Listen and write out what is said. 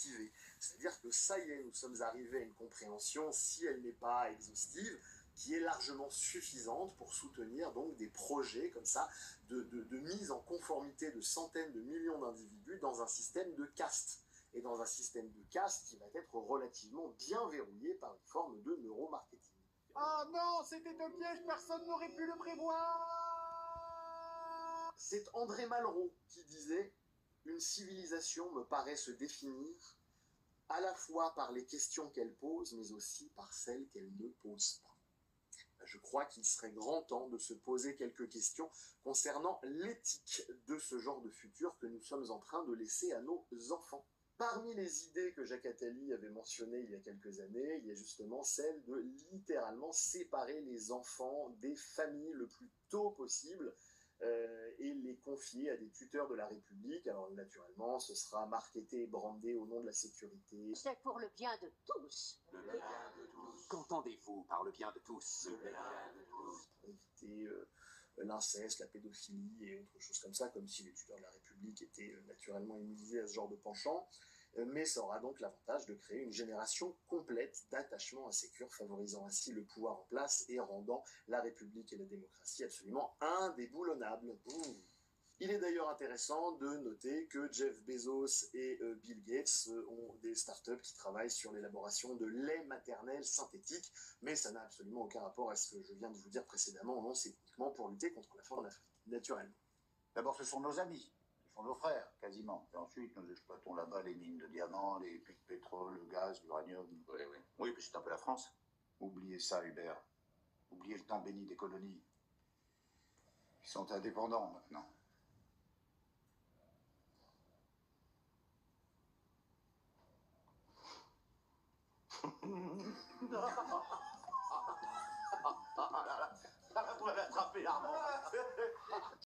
activée. C'est-à-dire que ça y est, nous sommes arrivés à une compréhension, si elle n'est pas exhaustive, qui est largement suffisante pour soutenir donc des projets comme ça de mise en conformité de centaines de millions d'individus dans un système de caste. Et dans un système de caste qui va être relativement bien verrouillé par une forme de neuromarketing. Oh non, c'était un piège, personne n'aurait pu le prévoir. C'est André Malraux qui disait « Une civilisation me paraît se définir à la fois par les questions qu'elle pose, mais aussi par celles qu'elle ne pose pas. » Je crois qu'il serait grand temps de se poser quelques questions concernant l'éthique de ce genre de futur que nous sommes en train de laisser à nos enfants. Parmi les idées que Jacques Attali avait mentionnées il y a quelques années, il y a justement celle de littéralement séparer les enfants des familles le plus tôt possible et les confier à des tuteurs de la République. Alors naturellement, ce sera marketé et brandé au nom de la sécurité. C'est pour le bien de tous. Le bien de tous. Qu'entendez-vous par le bien de tous? Le bien de tous. Pour éviter l'inceste, la pédophilie et autres choses comme ça, comme si les tuteurs de la République étaient naturellement immunisés à ce genre de penchant. Mais ça aura donc l'avantage de créer une génération complète d'attachement insécure, favorisant ainsi le pouvoir en place et rendant la République et la démocratie absolument indéboulonnables. Il est d'ailleurs intéressant de noter que Jeff Bezos et Bill Gates ont des startups qui travaillent sur l'élaboration de lait maternel synthétique, mais ça n'a absolument aucun rapport à ce que je viens de vous dire précédemment. Non, c'est uniquement pour lutter contre la faim en Afrique, naturellement. D'abord, ce sont nos amis. Ce sont nos frères, quasiment. Et ensuite, nous exploitons là-bas les mines de diamants, les puits de pétrole, le gaz, l'uranium. Oui, oui. Oui, puis c'est un peu la France. Oubliez ça, Hubert. Oubliez le temps béni des colonies. Ils sont indépendants, maintenant.